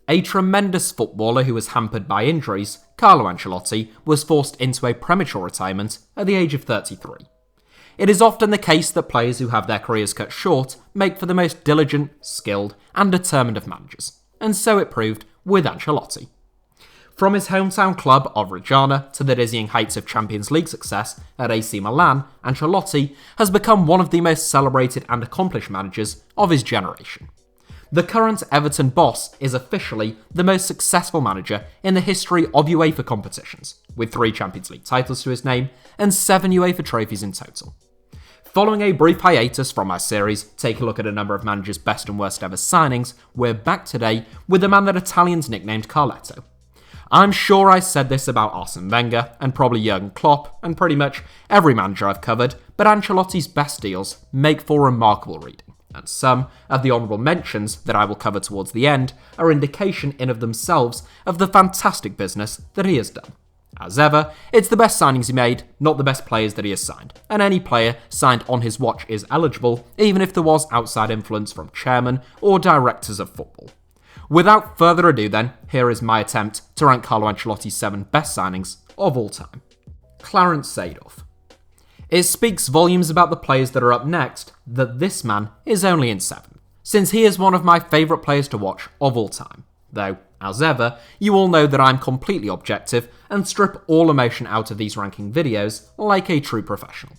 A tremendous footballer who was hampered by injuries, Carlo Ancelotti was forced into a premature retirement at the age of 33. It is often the case that players who have their careers cut short make for the most diligent, skilled and determined of managers, and so it proved with Ancelotti. From his hometown club of Reggiana to the dizzying heights of Champions League success at AC Milan, Ancelotti has become one of the most celebrated and accomplished managers of his generation. The current Everton boss is officially the most successful manager in the history of UEFA competitions, with 3 Champions League titles to his name and 7 UEFA trophies in total. Following a brief hiatus from our series, take a look at a number of managers' best and worst ever signings, we're back today with the man that Italians nicknamed Carletto. I'm sure I said this about Arsene Wenger and probably Jurgen Klopp and pretty much every manager I've covered, but Ancelotti's best deals make for remarkable reading. And some of the honourable mentions that I will cover towards the end are indication in of themselves of the fantastic business that he has done. As ever, it's the best signings he made, not the best players that he has signed, and any player signed on his watch is eligible, even if there was outside influence from chairmen or directors of football. Without further ado then, here is my attempt to rank Carlo Ancelotti's 7 best signings of all time. Clarence Seedorf. It speaks volumes about the players that are up next that this man is only in 7th, since he is one of my favourite players to watch of all time. Though, as ever, you all know that I'm completely objective and strip all emotion out of these ranking videos like a true professional.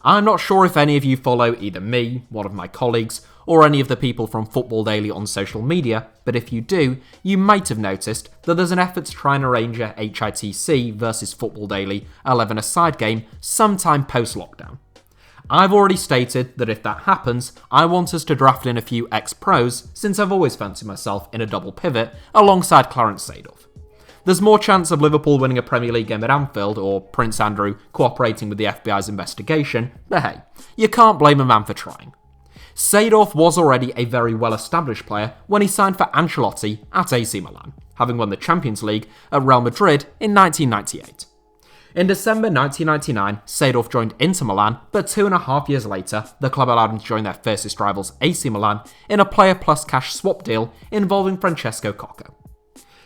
I'm not sure if any of you follow either me, one of my colleagues, or any of the people from Football Daily on social media, but if you do, you might have noticed that there's an effort to try and arrange a HITC versus Football Daily 11-a-side game sometime post-lockdown. I've already stated that if that happens, I want us to draft in a few ex-pros, since I've always fancied myself in a double pivot alongside Clarence Seedorf. There's more chance of Liverpool winning a Premier League game at Anfield or Prince Andrew cooperating with the FBI's investigation, but hey, you can't blame a man for trying. Seedorf was already a very well-established player when he signed for Ancelotti at AC Milan, having won the Champions League at Real Madrid in 1998. In December 1999, Seedorf joined Inter Milan, but 2.5 years later, the club allowed him to join their fiercest rivals AC Milan in a player plus cash swap deal involving Francesco Kaka.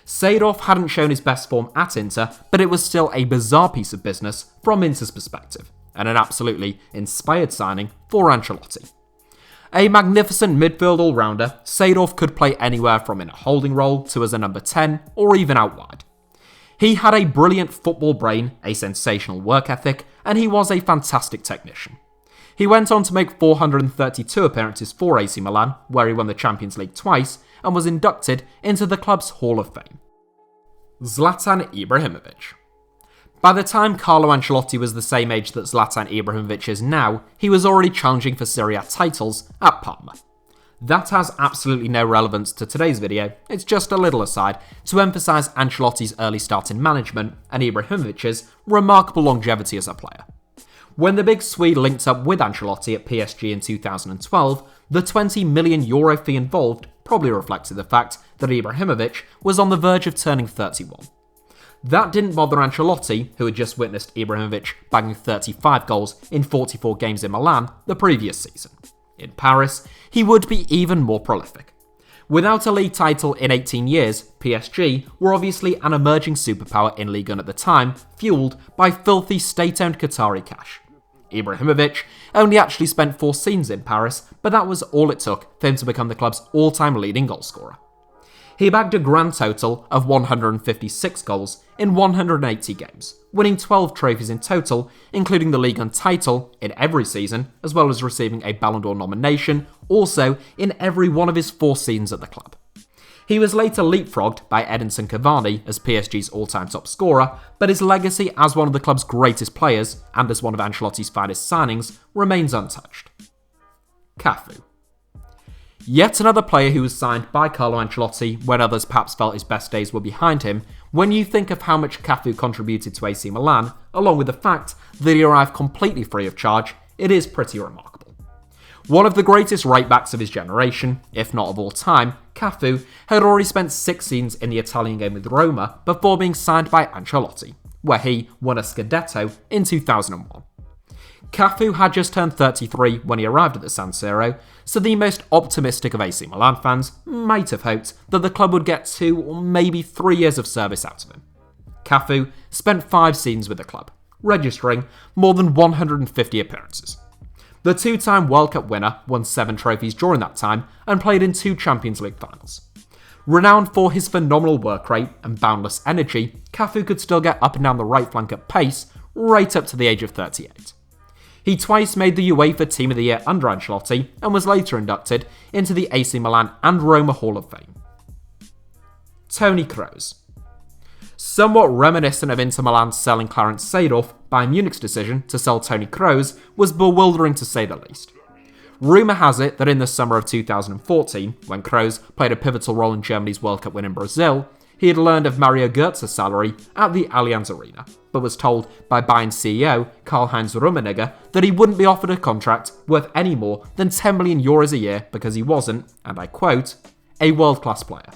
Seedorf hadn't shown his best form at Inter, but it was still a bizarre piece of business from Inter's perspective, and an absolutely inspired signing for Ancelotti. A magnificent midfield all-rounder, Seedorf could play anywhere from in a holding role to as a number 10 or even out wide. He had a brilliant football brain, a sensational work ethic, and he was a fantastic technician. He went on to make 432 appearances for AC Milan, where he won the Champions League twice, and was inducted into the club's Hall of Fame. Zlatan Ibrahimovic. By the time Carlo Ancelotti was the same age that Zlatan Ibrahimovic is now, he was already challenging for Serie A titles at Parma. That has absolutely no relevance to today's video, it's just a little aside to emphasise Ancelotti's early start in management and Ibrahimovic's remarkable longevity as a player. When the big Swede linked up with Ancelotti at PSG in 2012, the €20 million fee involved probably reflected the fact that Ibrahimovic was on the verge of turning 31. That didn't bother Ancelotti, who had just witnessed Ibrahimovic bagging 35 goals in 44 games in Milan the previous season. In Paris, he would be even more prolific. Without a league title in 18 years, PSG were obviously an emerging superpower in Ligue 1 at the time, fueled by filthy state-owned Qatari cash. Ibrahimovic only actually spent 4 seasons in Paris, but that was all it took for him to become the club's all-time leading goalscorer. He bagged a grand total of 156 goals in 180 games, winning 12 trophies in total, including the Ligue 1 title in every season, as well as receiving a Ballon d'Or nomination, also in every one of his 4 seasons at the club. He was later leapfrogged by Edinson Cavani as PSG's all-time top scorer, but his legacy as one of the club's greatest players, and as one of Ancelotti's finest signings, remains untouched. Kafu. Yet another player who was signed by Carlo Ancelotti when others perhaps felt his best days were behind him, when you think of how much Kafu contributed to AC Milan, along with the fact that he arrived completely free of charge, it is pretty remarkable. One of the greatest right-backs of his generation, if not of all time, Kafu had already spent 6 seasons in the Italian game with Roma before being signed by Ancelotti, where he won a Scudetto in 2001. Kafu had just turned 33 when he arrived at the San Siro, so the most optimistic of AC Milan fans might have hoped that the club would get 2 or maybe 3 years of service out of him. Kafu spent 5 seasons with the club, registering more than 150 appearances. The 2-time World Cup winner won 7 trophies during that time and played in 2 Champions League finals. Renowned for his phenomenal work rate and boundless energy, Kafu could still get up and down the right flank at pace right up to the age of 38. He twice made the UEFA Team of the Year under Ancelotti and was later inducted into the AC Milan and Roma Hall of Fame. Toni Kroos. Somewhat reminiscent of Inter Milan selling Clarence Seedorf, Bayern Munich's decision to sell Toni Kroos was bewildering to say the least. Rumour has it that in the summer of 2014, when Kroos played a pivotal role in Germany's World Cup win in Brazil, he had learned of Mario Götze's salary at the Allianz Arena, but was told by Bayern CEO Karl-Heinz Rummenigge that he wouldn't be offered a contract worth any more than €10 million a year because he wasn't, and I quote, a world-class player.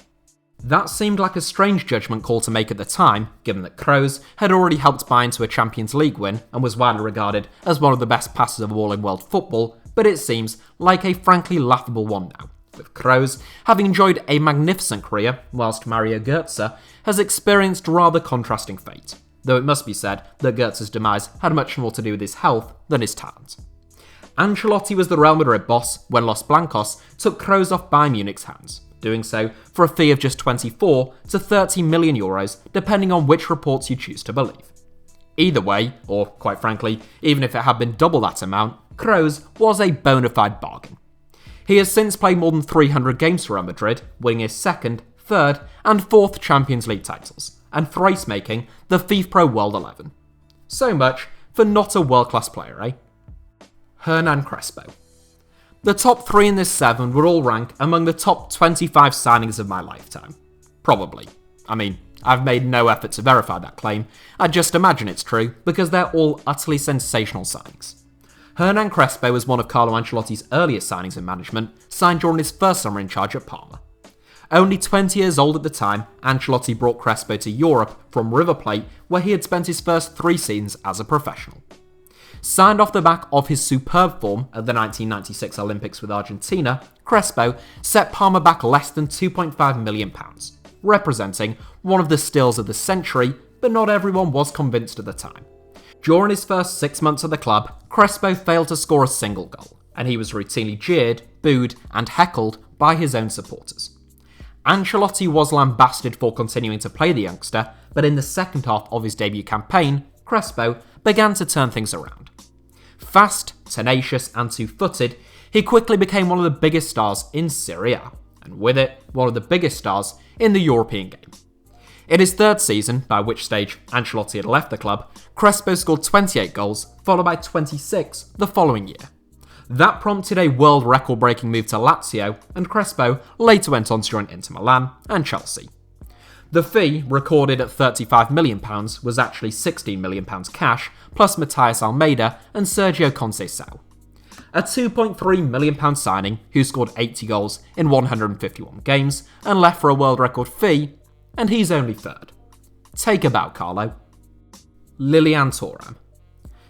That seemed like a strange judgment call to make at the time, given that Kroos had already helped Bayern to a Champions League win and was widely regarded as one of the best passers of all in world football, but it seems like a frankly laughable one now, with Kroos having enjoyed a magnificent career, whilst Mario Götze has experienced rather contrasting fate, though it must be said that Götze's demise had much more to do with his health than his talent. Ancelotti was the Real Madrid boss when Los Blancos took Kroos off Bayern Munich's hands, doing so for a fee of just 24 to 30 million euros, depending on which reports you choose to believe. Either way, or quite frankly, even if it had been double that amount, Kroos was a bona fide bargain. He has since played more than 300 games for Real Madrid, winning his 2nd, 3rd and 4th Champions League titles, and thrice making the FIFA Pro World 11. So much for not a world-class player, eh? Hernan Crespo. The top 3 in this 7 would all rank among the top 25 signings of my lifetime. Probably. I mean, I've made no effort to verify that claim, I just imagine it's true because they're all utterly sensational signings. Hernan Crespo was one of Carlo Ancelotti's earliest signings in management, signed during his first summer in charge at Parma. Only 20 years old at the time, Ancelotti brought Crespo to Europe from River Plate, where he had spent his first 3 seasons as a professional. Signed off the back of his superb form at the 1996 Olympics with Argentina, Crespo set Parma back less than £2.5 million, representing one of the steals of the century, but not everyone was convinced at the time. During his first 6 months at the club, Crespo failed to score a single goal, and he was routinely jeered, booed, and heckled by his own supporters. Ancelotti was lambasted for continuing to play the youngster, but in the second half of his debut campaign, Crespo began to turn things around. Fast, tenacious, and two-footed, he quickly became one of the biggest stars in Serie A, and with it, one of the biggest stars in the European game. In his 3rd season, by which stage Ancelotti had left the club, Crespo scored 28 goals, followed by 26 the following year. That prompted a world record-breaking move to Lazio, and Crespo later went on to join Inter Milan and Chelsea. The fee, recorded at £35 million, was actually £16 million cash, plus Matthias Almeida and Sergio Conceição. A £2.3 million signing who scored 80 goals in 151 games and left for a world record fee, and he's only 3rd. Take a bow, Carlo. Lilian Thuram.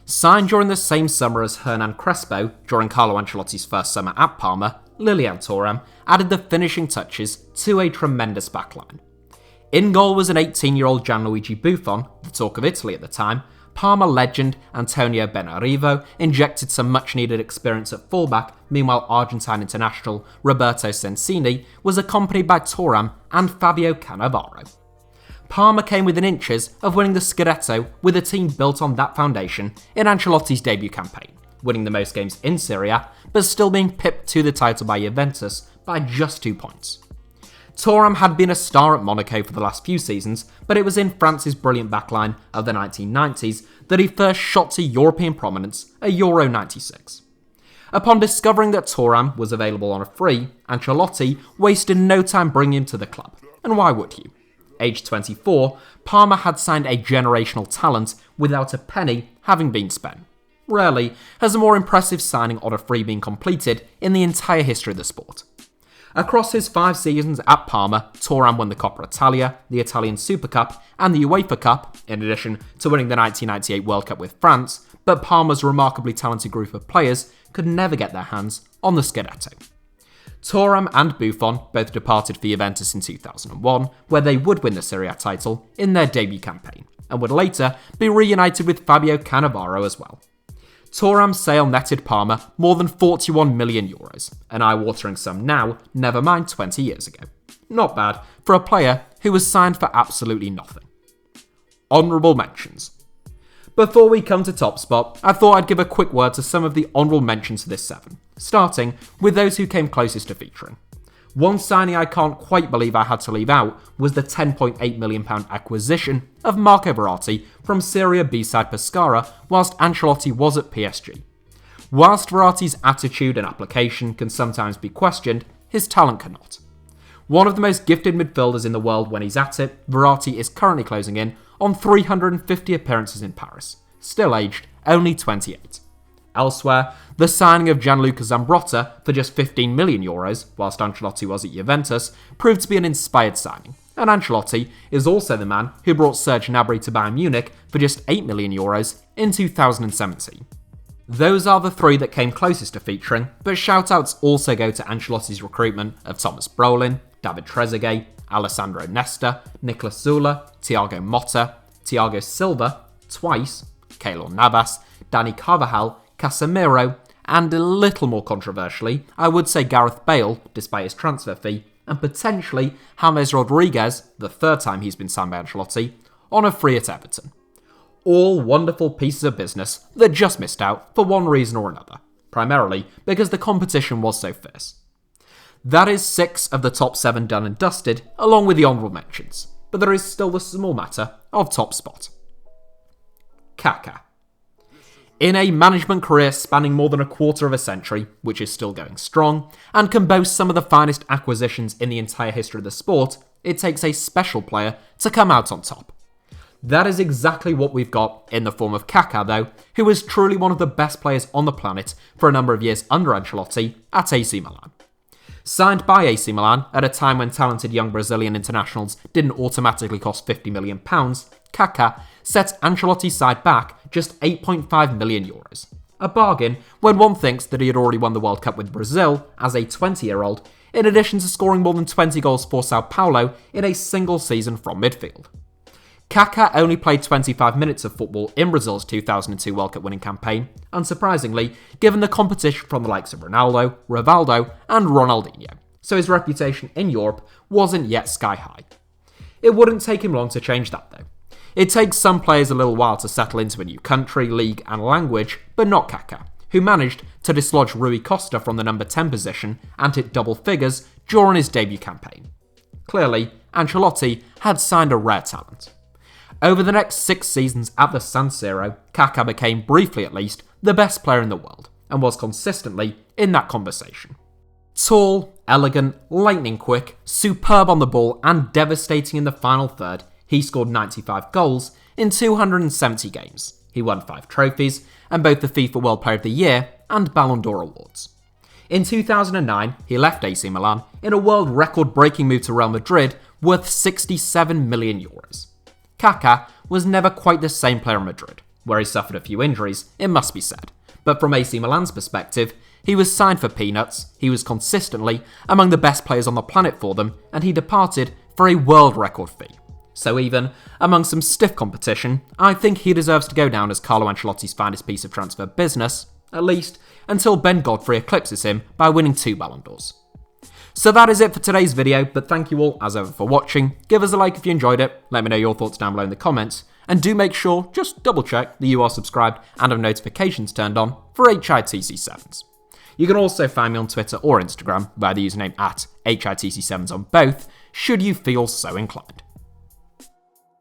Signed during the same summer as Hernan Crespo, during Carlo Ancelotti's first summer at Parma, Lilian Thuram added the finishing touches to a tremendous backline. In goal was an 18-year-old Gianluigi Buffon, the talk of Italy at the time. Parma legend Antonio Benarivo injected some much-needed experience at fullback, meanwhile Argentine international Roberto Sensini was accompanied by Thuram and Fabio Cannavaro. Parma came within inches of winning the Scudetto with a team built on that foundation in Ancelotti's debut campaign, winning the most games in Serie A, but still being pipped to the title by Juventus by just 2 points. Thuram had been a star at Monaco for the last few seasons, but it was in France's brilliant backline of the 1990s that he first shot to European prominence at Euro 96. Upon discovering that Thuram was available on a free, Ancelotti wasted no time bringing him to the club. And why would you? Aged 24, Parma had signed a generational talent without a penny having been spent. Rarely has a more impressive signing on a free been completed in the entire history of the sport. Across his 5 seasons at Parma, Thuram won the Coppa Italia, the Italian Super Cup, and the UEFA Cup, in addition to winning the 1998 World Cup with France, but Parma's remarkably talented group of players could never get their hands on the Scudetto. Thuram and Buffon both departed for Juventus in 2001, where they would win the Serie A title in their debut campaign, and would later be reunited with Fabio Cannavaro as well. Thuram's sale netted Parma more than €41 million, an eye-watering sum now, never mind 20 years ago. Not bad for a player who was signed for absolutely nothing. Honourable mentions. Before we come to top spot, I thought I'd give a quick word to some of the honourable mentions for this 7, starting with those who came closest to featuring. One signing I can't quite believe I had to leave out was the £10.8 million acquisition of Marco Verratti from Serie B side Pescara whilst Ancelotti was at PSG. Whilst Verratti's attitude and application can sometimes be questioned, his talent cannot. One of the most gifted midfielders in the world when he's at it, Verratti is currently closing in on 350 appearances in Paris, still aged only 28. Elsewhere, the signing of Gianluca Zambrotta for just €15 million, whilst Ancelotti was at Juventus, proved to be an inspired signing, and Ancelotti is also the man who brought Serge Gnabry to Bayern Munich for just €8 million in 2017. Those are the 3 that came closest to featuring, but shoutouts also go to Ancelotti's recruitment of Thomas Brolin, David Trezeguet, Alessandro Nesta, Nicolas Zula, Thiago Motta, Thiago Silva, twice, Keylor Navas, Dani Carvajal, Casemiro, and a little more controversially, I would say Gareth Bale, despite his transfer fee, and potentially James Rodriguez, the 3rd time he's been signed by Ancelotti, on a free at Everton. All wonderful pieces of business that just missed out for one reason or another, primarily because the competition was so fierce. That is 6 of the top 7 done and dusted, along with the honourable mentions, but there is still the small matter of top spot. Kaka. In a management career spanning more than a quarter of a century, which is still going strong, and can boast some of the finest acquisitions in the entire history of the sport, it takes a special player to come out on top. That is exactly what we've got in the form of Kaka though, who was truly one of the best players on the planet for a number of years under Ancelotti at AC Milan. Signed by AC Milan at a time when talented young Brazilian internationals didn't automatically cost €50 million, Kaka set Ancelotti's side back just €8.5 million. A bargain when one thinks that he had already won the World Cup with Brazil as a 20-year-old, in addition to scoring more than 20 goals for Sao Paulo in a single season from midfield. Kaka only played 25 minutes of football in Brazil's 2002 World Cup winning campaign, unsurprisingly, given the competition from the likes of Ronaldo, Rivaldo, and Ronaldinho, so his reputation in Europe wasn't yet sky high. It wouldn't take him long to change that though. It takes some players a little while to settle into a new country, league, and language, but not Kaka, who managed to dislodge Rui Costa from the number 10 position and hit double figures during his debut campaign. Clearly, Ancelotti had signed a rare talent. Over the next 6 seasons at the San Siro, Kaka became, briefly at least, the best player in the world, and was consistently in that conversation. Tall, elegant, lightning quick, superb on the ball, and devastating in the final third, he scored 95 goals in 270 games. He won 5 trophies, and both the FIFA World Player of the Year and Ballon d'Or awards. In 2009, he left AC Milan in a world record-breaking move to Real Madrid worth €67 million. Kaka was never quite the same player in Madrid, where he suffered a few injuries, it must be said. But from AC Milan's perspective, he was signed for peanuts, he was consistently among the best players on the planet for them, and he departed for a world record fee. So even among some stiff competition, I think he deserves to go down as Carlo Ancelotti's finest piece of transfer business, at least until Ben Godfrey eclipses him by winning 2 Ballon d'Ors. So that is it for today's video, but thank you all as ever for watching. Give us a like if you enjoyed it, let me know your thoughts down below in the comments, and do make sure, just double check that you are subscribed and have notifications turned on for HITC Sevens. You can also find me on Twitter or Instagram by the username at HITC Sevens on both, should you feel so inclined.